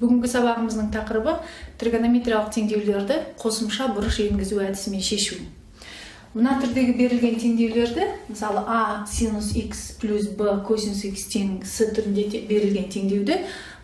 Бүгінгі сабағымыздың тақырыбы тригонометриялық теңдеулерді қосымша бұрыш енгізу әдісімен шешу. Мына түрдегі берілген теңдеулерді, мысалы а синус x плюс b косинус x тең с түрінде берілген теңдеуді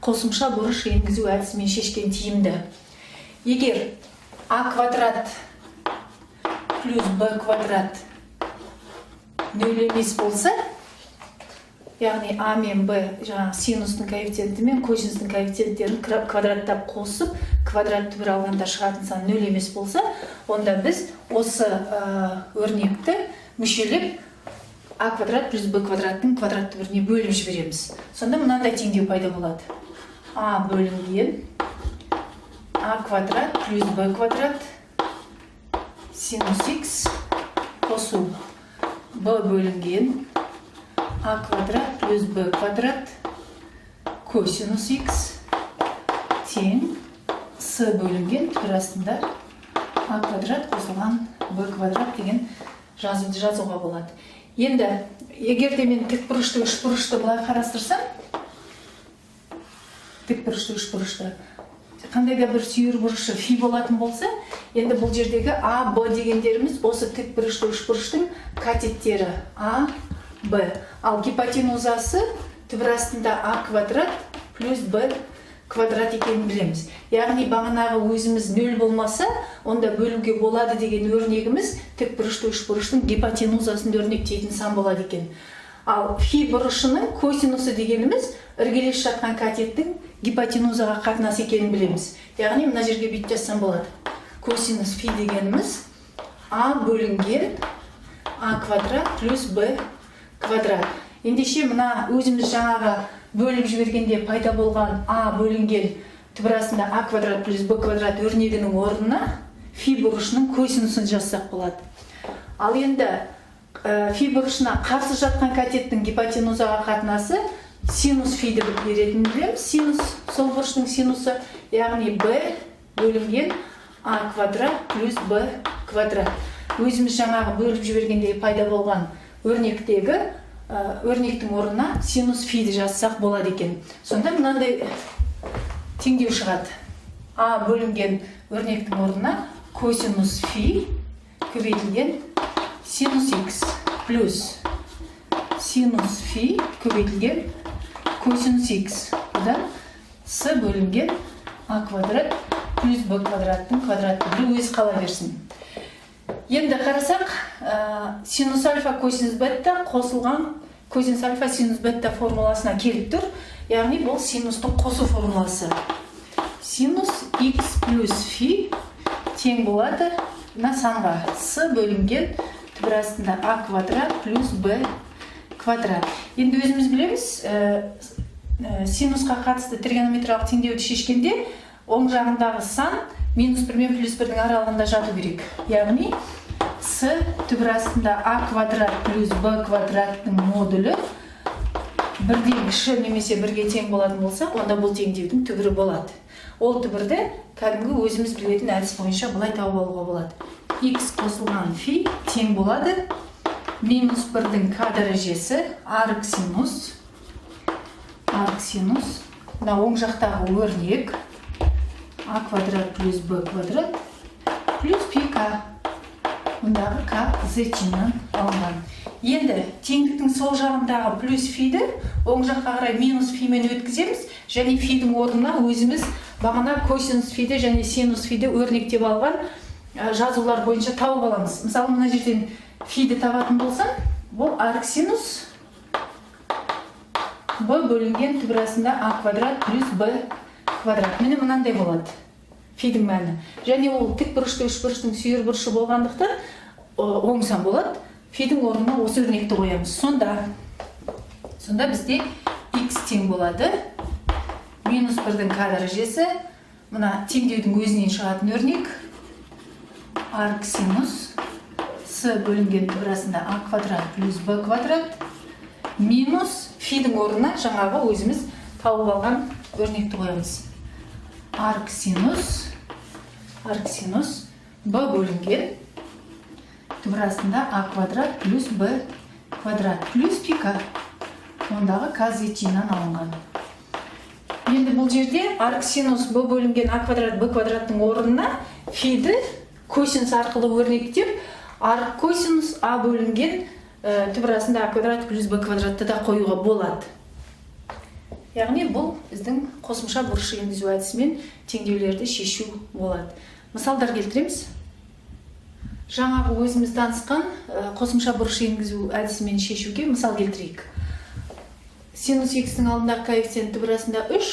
қосымша бұрыш енгізу әдісімен шешкен тиімді. Егер а квадрат плюс b квадрат нөл емес болса, яғни а мен б синустың коэффициенті мен косинустың коэффициенттерін квадраттап қосып, квадрат түбір алғанда шығатын сан нөл емес болса, онда біз осы өрнекті мүшелеп а квадрат плюс б квадраттың квадрат түбіріне бөліп жібереміз. Сонда мынандай теңдеу пайда болады. А бөлінген а квадрат плюс б квадрат синус x қосу b бөлінген а квадрат плюс b квадрат косинус x тең с бөлінген түбір астында а квадрат қосылған b квадрат деген жазуды жазуға болады. Енді егерде мен тікбұрышты үшбұрышты былай қарастырсам, тікбұрышты үшбұрышты қандай да бір сүйір бұрышы фи болатын болса, енді бұл жердегі а б дегендеріміз осы тікбұрышты үшбұрыштың катеттері а b. Ал гипотенузасы түбір астында а квадрат плюс b квадрат екенін білеміз. Яғни бағанағы өзіміз нөл болмаса, онда бөлуге болады деген өрнегіміз тікбұрышты үшбұрыштың гипотенузасын өрнектейтін сан болады екен. Ал фи бұрышының косинусы дегеніміз іргелес жатқан катеттің гипотенузаға қатынасы екенін білеміз. Яғни мына жерге бүйтіп жазсам болады. Косинус фи дегеніміз а бөлінген а квадрат плюс b квадрат. Ендеше мына өзіміз жаңағы бөліп жібергенде пайда болған а бөлінген түбір астында а квадрат плюс b квадрат өрнегінің орнына фи бұрышының косинусын жазсақ болады. Ал енді фи бұрышына қарсы жатқан катеттің гипотенузаға қатынасы синус фиді беретінін білеміз. Синус сол бұрыштың синусы, яғни b бөлінген а квадрат плюс b квадрат. Өзіміз жаңағы бөліп жібергенде пайда болған өрнектің орнына синус фиді жазсақ болады екен. Сонда мынандай теңдеу шығады. А бөлінген өрнектің орнына косинус фи көбейтілген синус x плюс синус фи көбейтілген косинус x. Бұдан с бөлінген а квадрат плюс b квадраттың квадрат түбірі өзі қала берсін. Енді қарасақ, синус альфа косинус бетта қосылған косинус альфа синус бетта формуласына келіп тұр. Яғни бұл синустың қосу формуласы. Синус x плюс фи тең болады мына санға с бөлінген түбір астында а квадрат плюс b квадрат. Енді өзіміз білеміз, синусқа қатысты тригонометриялық теңдеуді шешкенде оң жағындағы сан минус 1 мен плюс 1-дің аралығында жату керек. Яғни с түбір астында а квадрат плюс b квадраттың модулі бірден кіші немесе бірге тең болатын болса, онда бұл теңдеудің түбірі болады. Ол түбірді кәдімгі өзіміз білетін әдіс бойынша былай тауып алуға болады. X қосылған фи тең болады минус 1-дің к дәрежесі арк синус. Мына оң жақтағы өрнек а квадрат плюс b квадрат плюс пи к. Мұндағы к зетиннен алынған. Енді теңдіктің сол жағындағы плюс фиді оң жаққа қарай минус фимен өткіземіз, және фидің орнына өзіміз бағана косинус фиді және синус фиді өрнектеп алған жазулар бойынша тауып аламыз. Мысалы, мына жерден фиді табатын болсам, бұл арк синус b бөлінген түбір астында а квадрат плюс b квадрат. Міне мынандай болады фидің мәні. Және ол тікбұрышты үшбұрыштың сүйір бұрышы болғандықтан оң сан болады. Фидің орнына осы өрнекті қоямыз. Сонда бізде x тең болады минус 1-дің к дәрежесі. Мына теңдеудің өзінен шығатын өрнек арк синус с бөлінген түбір астында а квадрат плюс b квадрат минус фидің орнына жаңағы өзіміз тауып алған өрнекті қоямыз. Арк синус b бөлінген түбір астында а квадрат плюс b квадрат плюс пи к. Ондағы к зетиннен алынған. Енді бұл жерде арк синус b бөлінген а квадрат b квадраттың орнына фиді косинус арқылы өрнектеп, арк косинус а бөлінген түбірасында а квадрат плюс b квадратты да қоюға болады. Яғни бұл біздің қосымша бұрыш енгізу әдісімен теңдеулерді шешу болады. Мысалдар келтіреміз. Жаңағы өзіміз танысқан қосымша бұрыш енгізу әдісімен шешуге мысал келтірейік. Синус x-ің алдындағы коэффициент түбірасында 3,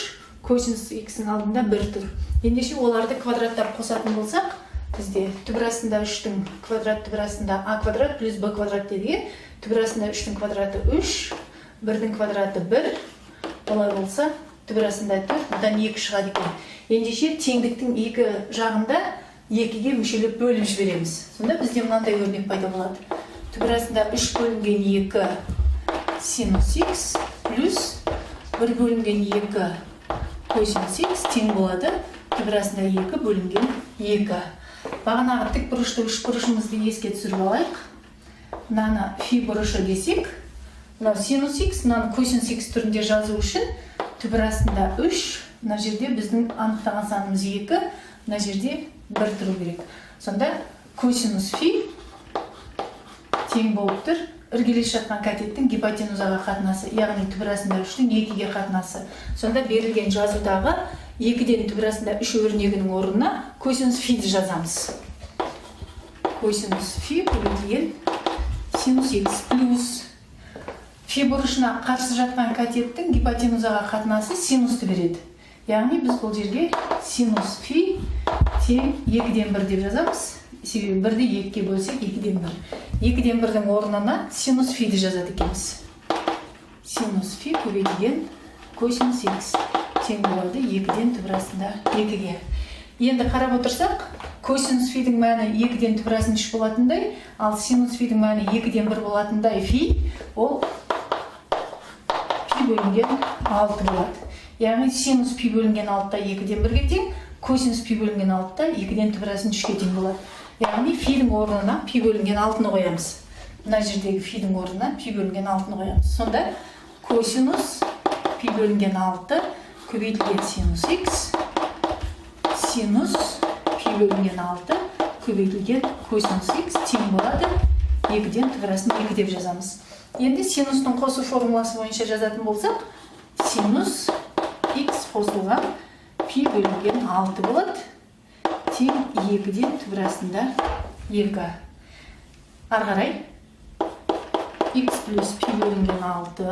косинус x-ің алдында 1 тұр. Ендеше оларды квадраттар қосатын болсақ, бізде түбірасында 3-тің квадрат түбірасында а квадрат плюс b квадрат дедіге, түбірасында 3-тің квадраты 3, 1-дің квадраты 1, олай болса, түбірасында 4, бұдан 2 шығады екен. Ендеше теңдіктің екі жағында 2-ге мүшелеп бөліп жібереміз. Сонда бізде мынандай өрнек пайда болады. Түбірасында 3 бөлінген 2 синус x плюс 1 бөлінген 2 косинус x тең болады. Түбірасында 2 бөлінген 2. Бағанағы тік бұрышты үш бұрышымызды еске түсіріп алайық. Мынаны фи бұрышы десек, мынау синус x, мынаны косинус x түрінде жазу үшін түбірасында 3, мына жерде біздің анықтаған санымыз 2, мына жерде 1 тұру керек. Сонда косинус фи тең болып тұр іргелес жатқан катеттің гипотенузаға қатынасы, яғни түбірасында 3-тің 2-ге қатынасы. Сонда берілген жазудағы 2-ден түбірасында 3 өрнегінің орнына косинус фиді жазамыз. Косинус фи бөлінген синус x плюс фи бұрышына қарсы жатқан катеттің гипотенузаға қатынасы синусты береді. Яғни біз бұл жерге синус фи тең 2-ден 1 деп жазамыз. Себебі 1-ді 2-ге бөлсек 2-ден 1. 2-ден 1-дің орнына синус фиді жазады екенбіз. Синус фи көбейтілген косинус x тең болады 2-ден түбірасында 2-ге. Енді қарап отырсақ, косинус фидің мәні 2-ден түбірасында 3 болатындай, ал синус фидің мәні 2-ден 1 болатындай фи, ол пи бөлінген 6 болады. Яғни синус пи бөлінген 6-та 2-ден 1-ге тең, косинус пи бөлінген 6-та 2-ден түбірасында 3-ге тең болады. Яғни фидің орнына пи бөлінген 6-ны қоямыз. Мына жердегі фидің орнына пи бөлінген 6-ны қоямыз. Сонда косинус пи бөлінген 6 көбейтілген синус x, синус пи бөлінген 6 көбейтілген косинус x тең болады 2-ден түбірасында 2 деп жазамыз. Енді синустың қосу формуласы бойынша жазатын болсақ, синус x қосылған пи бөлінген 6 болады. Тең 2-ден түбірасында 2. Арғарай x плюс пи бөлінген 6.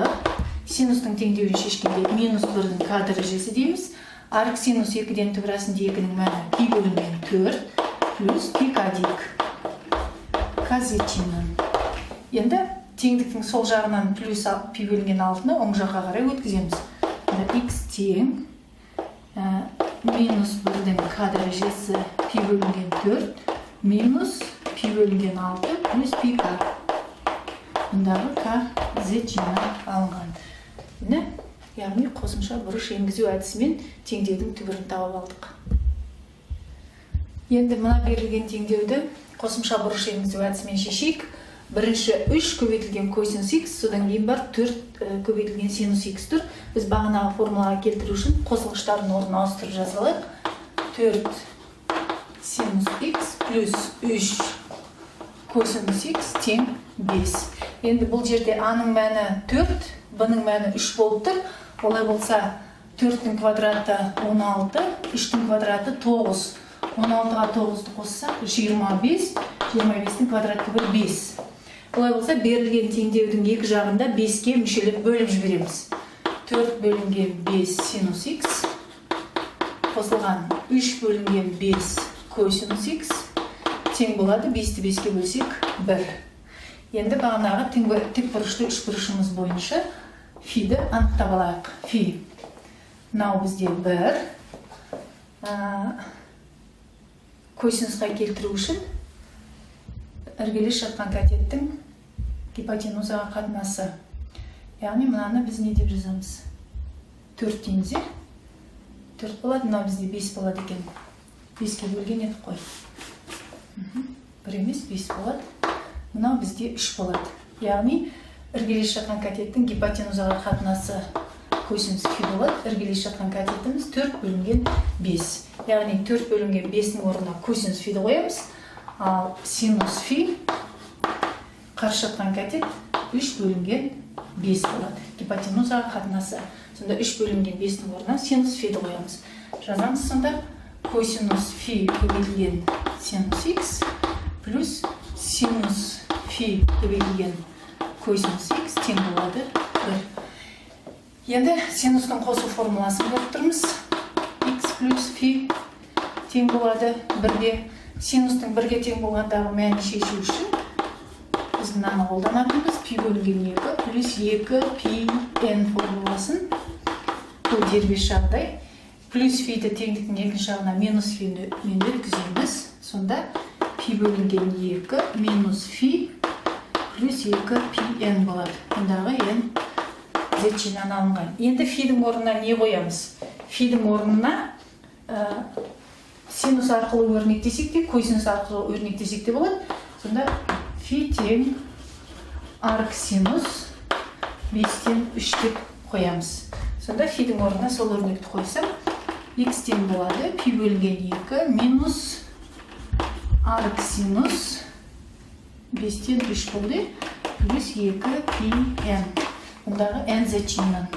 Синустың теңдеуін шешкенде минус 1-дің к дәрежесі дейміз. Арк синус 2-ден түбірасында 2-ның мәні пи бөлінген 4 плюс пи к дейік. К зетчиннен. Енді теңдіктің сол жағынан плюс пи бөлінген 6-ны оң жаққа қарай өткіземіз. X тең минус 1-дің к дәрежесі пи бөлінген 4 минус пи бөлінген 6 плюс пи к. Мұндағы к зетчиннен алынған. Яғни қосымша бұрыш енгізу әдісімен теңдеудің түбірін тауып алдық. Енді мына берілген теңдеуді қосымша бұрыш енгізу әдісімен шешейік. Бірінші 3 көбейтілген косинус x, содан кейін бар 4 көбейтілген синус x тұр. Біз бағанағы формулаға келтіру үшін қосылғыштардың орнына ауыстырып жазалайық. 4 синус x плюс 3 косинус x тең 5. Енді бұл жерде а-ның мәні 4, b-ның мәні 3 болып тұр. Олай болса 4-тің квадраты 16, 3-тің квадраты 9. 16-ға 9-ды қоссақ 25, 25-тің квадраты 5. Олай болса берілген теңдеудің екі жағында 5-ге мүшелеп бөліп жібереміз. 4 бөлінген 5 синус x қосылған 3 бөлінген 5 косинус x тең болады 5-ті 5-ге бөлсек 1. Енді бағанағы тік бұрышты үш бұрышымыз бойынша фиді анықтап алайық. Фи мынау бізде 1. Косинусқа келтіру үшін іргелес жатқан катеттің гипотенузаға қатынасы. Яғни мынаны біз не деп жазамыз? 4 теңізде 4 болады, мынау бізде 5 болады екен. 5-ке бөлген едік қой. 1 емес 5 болады. Мынау бізде 3 болады. Яғни іргелес жатқан катеттің гипотенузаға қатынасы косинус фи болады. Іргелес жатқан катетіміз 4 бөлінген 5. Яғни 4 бөлінген 5-ің орнына косинус фиді қоямыз. Ал синус фи қарсы жатқан катет 3 бөлінген 5 болады. Гипотенузаға қатынасы. Сонда 3 бөлінген 5-ің орнына синус фиді қоямыз. Жазамыз сонда косинус фи көбейтілген синус x плюс синус фи көбейтілген косинус x тең болады 1. Енді синустың қосу формуласын көріп тұрмыз. X плюс фи тең болады 1-ге. Синустың 1-ге тең болғандағы мәнін шешу үшін біз мынаны қолданатынбыз. Пи бөлінген 2 плюс 2 пи n формуласын. Бұл дербес жағдай. Плюс фиді теңдіктің екінші жағына минус фиді өткіземіз. Сонда пи бөлінген 2 минус фи плюс 2 пи n болады. Мұндағы n зетчиннен алынған. Енді фидің орнына не қоямыз? Фидің орнына синус арқылы өрнектесек те, косинус арқылы өрнектесек те болады. Сонда фи тең арк синус 5-тен 3 деп қоямыз. Сонда фидің орнына сол өрнекті қойсам, x тең болады пи бөлінген 2 минус арк синус 5-тен 3 болды плюс 2 пи n. Бұндағы n зетчиннен.